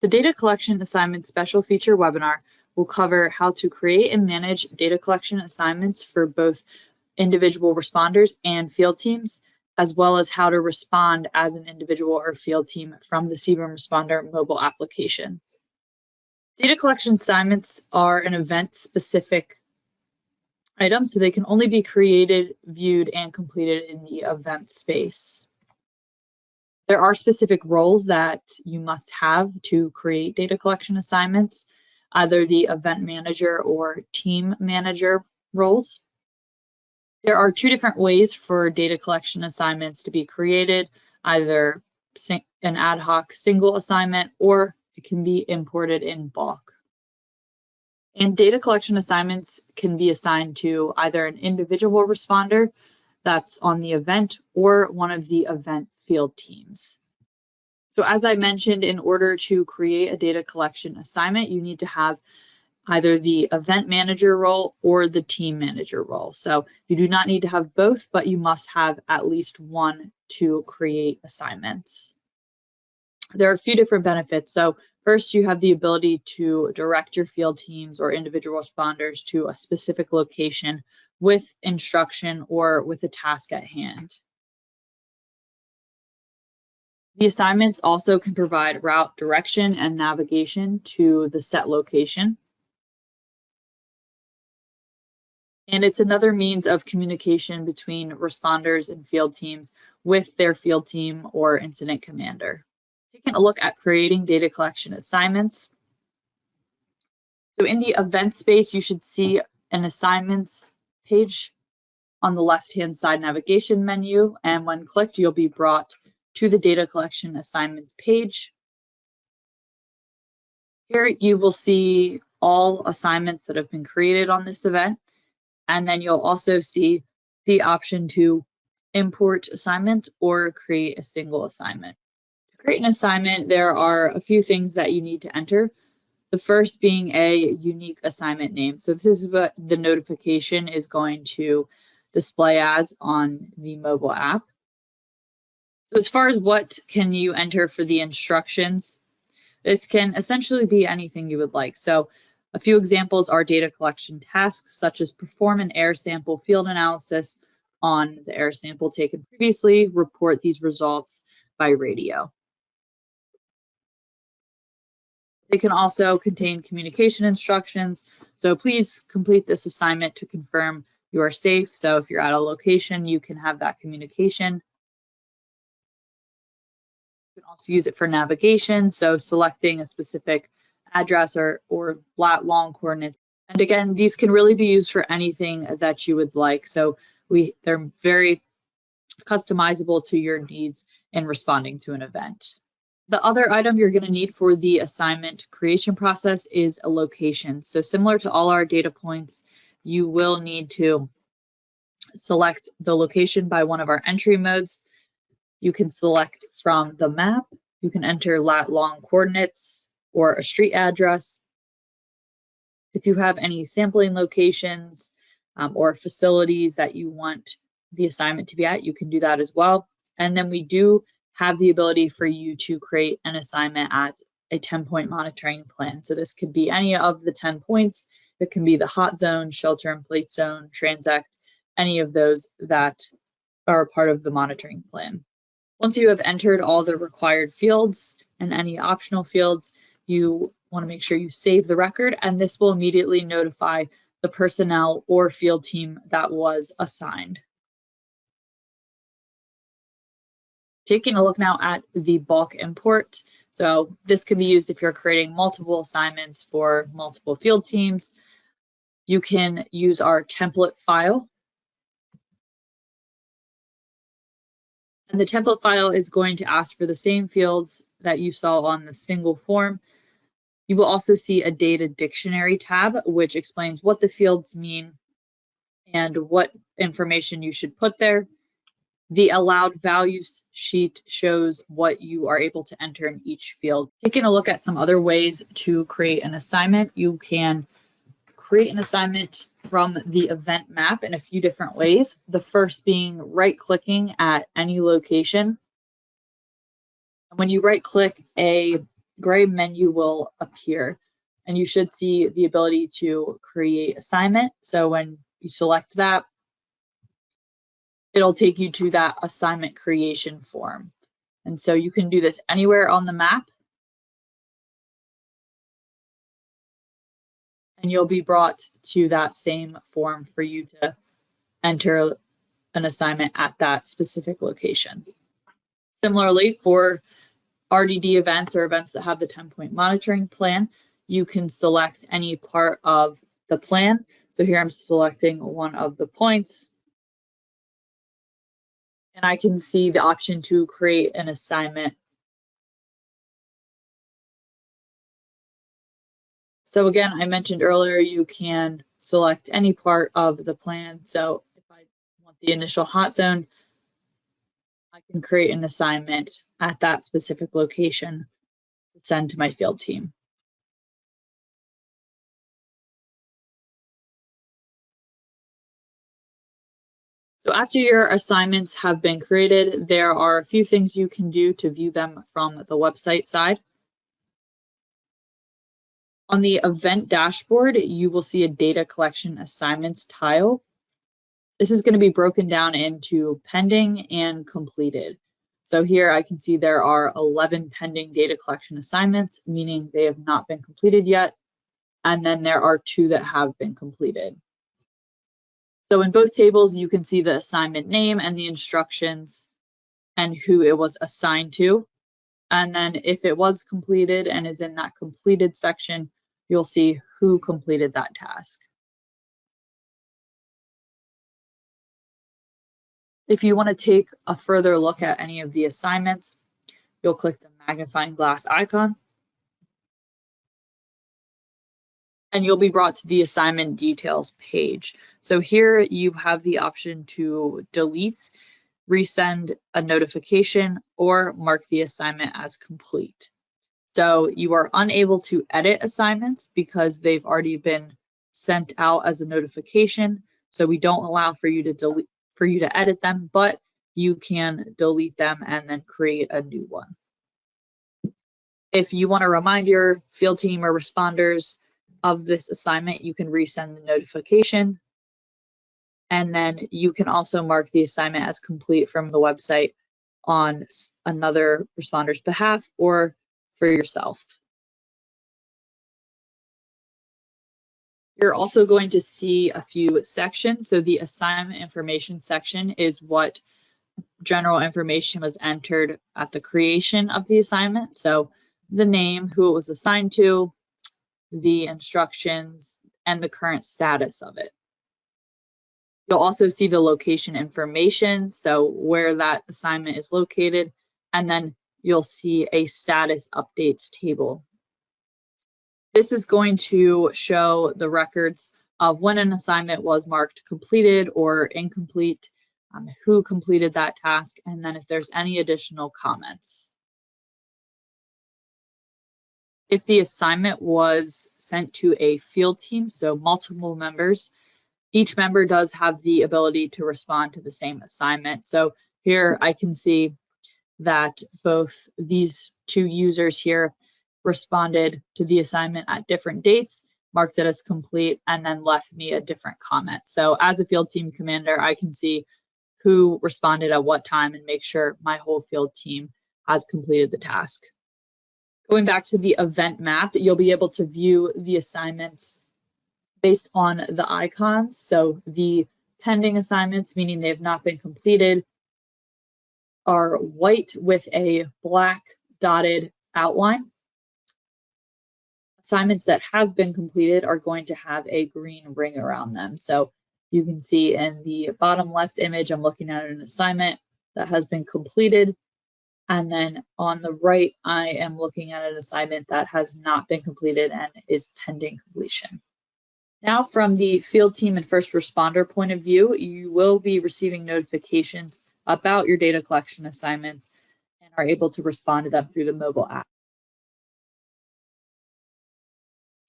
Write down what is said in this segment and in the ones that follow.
The Data Collection Assignment Special Feature webinar will cover how to create and manage data collection assignments for both individual responders and field teams, as well as how to respond as an individual or field team from the CBRNResponder mobile application. Data collection assignments are an event-specific item, so they can only be created, viewed, and completed in the event space. There are specific roles that you must have to create data collection assignments, either the event manager or team manager roles. There are two different ways for data collection assignments to be created, either an ad hoc single assignment or it can be imported in bulk. And data collection assignments can be assigned to either an individual responder that's on the event or one of the event field teams. So as I mentioned, in order to create a data collection assignment, you need to have either the event manager role or the team manager role. So you do not need to have both, but you must have at least one to create assignments. There are a few different benefits. So first, you have the ability to direct your field teams or individual responders to a specific location with instruction or with a task at hand. The assignments also can provide route direction and navigation to the set location. And it's another means of communication between responders and field teams with their field team or incident commander. Taking a look at creating data collection assignments. So in the event space, you should see an assignments page on the left-hand side navigation menu. And when clicked, you'll be brought to the data collection assignments page. Here you will see all assignments that have been created on this event. And then you'll also see the option to import assignments or create a single assignment. To create an assignment, there are a few things that you need to enter. The first being a unique assignment name. So this is what the notification is going to display as on the mobile app. So as far as what can you enter for the instructions, this can essentially be anything you would like. So a few examples are data collection tasks, such as perform an air sample field analysis on the air sample taken previously, report these results by radio. They can also contain communication instructions. So please complete this assignment to confirm you are safe. So if you're at a location, you can have that communication. You can also use it for navigation. So selecting a specific address or lat long coordinates. And again, these can really be used for anything that you would like. So they're very customizable to your needs in responding to an event. The other item you're going to need for the assignment creation process is a location. So similar to all our data points, you will need to select the location by one of our entry modes. You can select from the map. You can enter lat long coordinates or a street address. If you have any sampling locations or facilities that you want the assignment to be at, you can do that as well. And then we do have the ability for you to create an assignment at a 10-point monitoring plan. So this could be any of the 10 points. It can be the hot zone, shelter in place zone, transect, any of those that are a part of the monitoring plan. Once you have entered all the required fields and any optional fields, you want to make sure you save the record, and this will immediately notify the personnel or field team that was assigned. Taking a look now at the bulk import. So this can be used if you're creating multiple assignments for multiple field teams. You can use our template file. And the template file is going to ask for the same fields that you saw on the single form. You will also see a data dictionary tab, which explains what the fields mean and what information you should put there. The allowed values sheet shows what you are able to enter in each field. Taking a look at some other ways to create an assignment, you can create an assignment from the event map in a few different ways. The first being right-clicking at any location. When you right-click a gray menu will appear, and you should see the ability to create assignment. So when you select that, it'll take you to that assignment creation form. And so you can do this anywhere on the map, and you'll be brought to that same form for you to enter an assignment at that specific location. Similarly, for RDD events or events that have the 10-point monitoring plan, you can select any part of the plan. So here I'm selecting one of the points, and I can see the option to create an assignment. So again, I mentioned earlier, you can select any part of the plan. So if I want the initial hot zone, I can create an assignment at that specific location to send to my field team. So after your assignments have been created, there are a few things you can do to view them from the website side. On the event dashboard, you will see a data collection assignments tile. This is going to be broken down into pending and completed. So here I can see there are 11 pending data collection assignments, meaning they have not been completed yet. And then there are 2 that have been completed. So in both tables, you can see the assignment name and the instructions and who it was assigned to. And then if it was completed and is in that completed section, you'll see who completed that task. If you want to take a further look at any of the assignments, you'll click the magnifying glass icon, and you'll be brought to the assignment details page. So here you have the option to delete, resend a notification, or mark the assignment as complete. So you are unable to edit assignments because they've already been sent out as a notification. So we don't allow for you to edit them, but you can delete them and then create a new one. If you want to remind your field team or responders of this assignment, you can resend the notification. And then you can also mark the assignment as complete from the website on another responder's behalf or for yourself. You're also going to see a few sections. So the assignment information section is what general information was entered at the creation of the assignment. So the name, who it was assigned to, the instructions, and the current status of it. You'll also see the location information, so where that assignment is located, and then you'll see a status updates table. This is going to show the records of when an assignment was marked completed or incomplete, who completed that task, and then if there's any additional comments. If the assignment was sent to a field team, so multiple members, each member does have the ability to respond to the same assignment. So here I can see that both these 2 users here responded to the assignment at different dates, marked it as complete, and then left me a different comment. So as a field team commander, I can see who responded at what time and make sure my whole field team has completed the task. Going back to the event map, you'll be able to view the assignments based on the icons. So the pending assignments, meaning they have not been completed, are white with a black dotted outline. Assignments that have been completed are going to have a green ring around them. So you can see in the bottom left image, I'm looking at an assignment that has been completed. And then on the right, I am looking at an assignment that has not been completed and is pending completion. Now, from the field team and first responder point of view, you will be receiving notifications about your data collection assignments and are able to respond to them through the mobile app.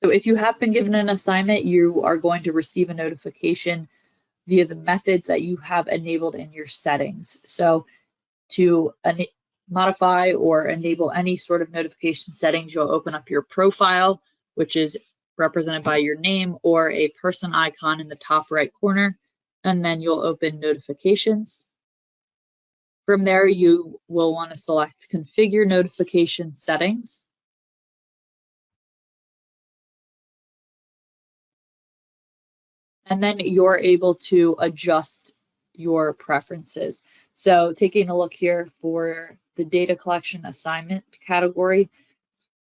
So if you have been given an assignment, you are going to receive a notification via the methods that you have enabled in your settings. So to modify or enable any sort of notification settings, you'll open up your profile, which is represented by your name or a person icon in the top right corner, and then you'll open notifications. From there, you will want to select Configure Notification Settings. And then you're able to adjust your preferences. So taking a look here for the data collection assignment category,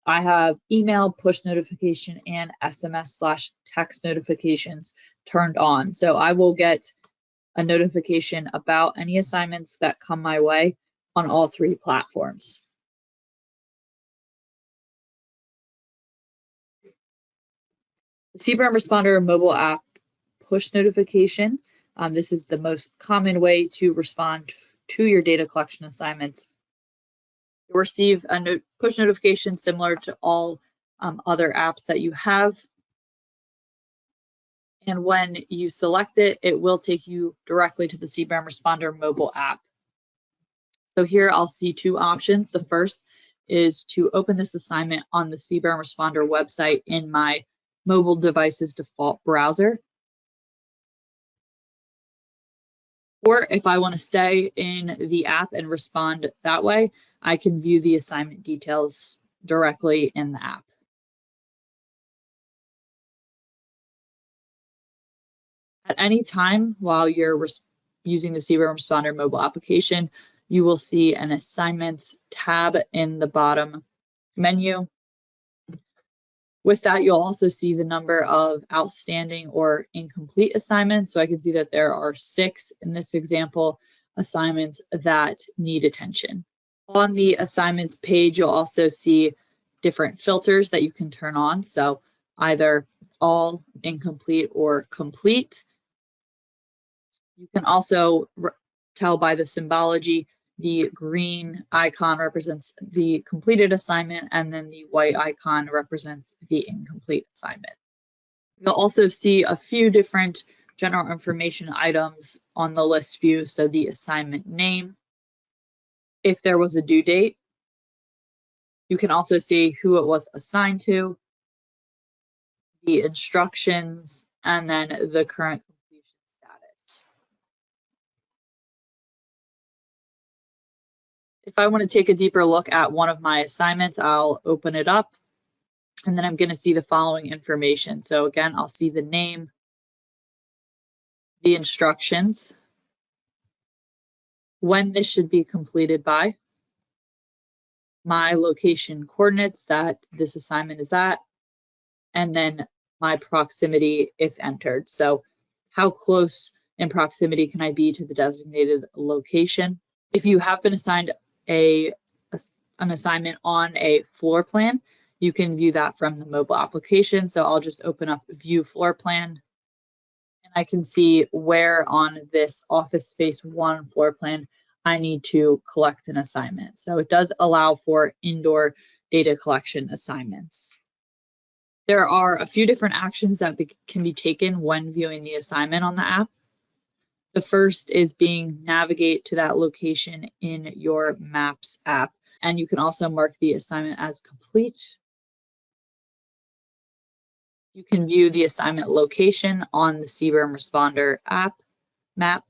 I have email, push notification, and SMS/text notifications turned on. So I will get a notification about any assignments that come my way on all three platforms. The CBRNResponder mobile app push notification. This is the most common way to respond to your data collection assignments. You'll receive a push notification similar to all other apps that you have. And when you select it, it will take you directly to the CBRNResponder mobile app. So here I'll see two options. The first is to open this assignment on the CBRNResponder website in my mobile device's default browser. Or if I want to stay in the app and respond that way, I can view the assignment details directly in the app. At any time while you're using the CBRNResponder mobile application, you will see an Assignments tab in the bottom menu. With that, you'll also see the number of outstanding or incomplete assignments. So I can see that there are 6 in this example assignments that need attention. On the assignments page, you'll also see different filters that you can turn on. So either all, incomplete, or complete. You can also tell by the symbology, the green icon represents the completed assignment, and then the white icon represents the incomplete assignment. You'll also see a few different general information items on the list view. So the assignment name, if there was a due date. You can also see who it was assigned to, the instructions, and then the current completion status. If I want to take a deeper look at one of my assignments, I'll open it up, and then I'm going to see the following information. So again, I'll see the name, the instructions, when this should be completed by, my location coordinates that this assignment is at, and then my proximity if entered. So how close in proximity can I be to the designated location? If you have been assigned an assignment on a floor plan, you can view that from the mobile application. So I'll just open up View Floor Plan, and I can see where on this Office Space 1 floor plan I need to collect an assignment. So it does allow for indoor data collection assignments. There are a few different actions that can be taken when viewing the assignment on the app. The first is navigate to that location in your Maps app, and you can also mark the assignment as complete. You can view the assignment location on the CBRNResponder app map,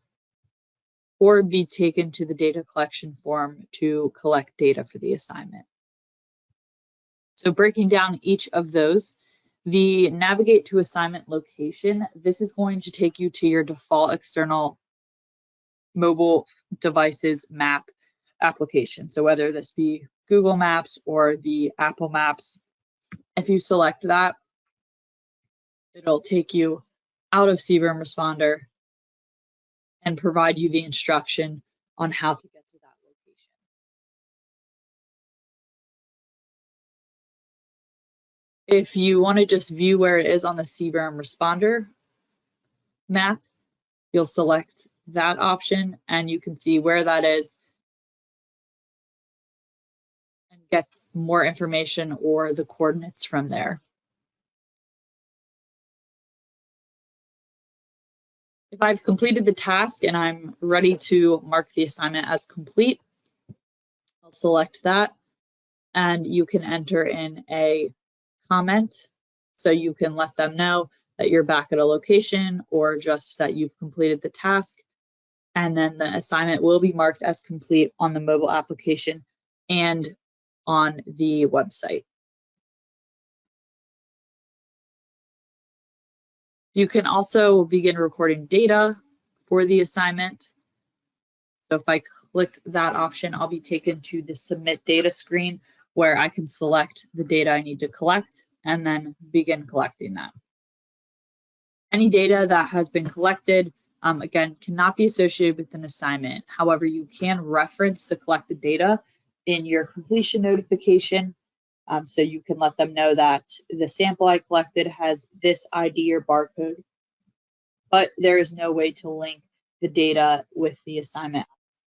or be taken to the data collection form to collect data for the assignment. So breaking down each of those, the navigate to assignment location, this is going to take you to your default external mobile devices map application. So whether this be Google Maps or the Apple Maps, if you select that, it'll take you out of CBRNResponder and provide you the instruction on how to get to that location. If you want to just view where it is on the CBRNResponder map, you'll select that option and you can see where that is and get more information or the coordinates from there. If I've completed the task and I'm ready to mark the assignment as complete, I'll select that, and you can enter in a comment. So you can let them know that you're back at a location or just that you've completed the task. And then the assignment will be marked as complete on the mobile application and on the website. You can also begin recording data for the assignment. So if I click that option, I'll be taken to the Submit Data screen where I can select the data I need to collect and then begin collecting that. Any data that has been collected, again, cannot be associated with an assignment. However, you can reference the collected data in your completion notification. So you can let them know that the sample I collected has this ID or barcode, but there is no way to link the data with the assignment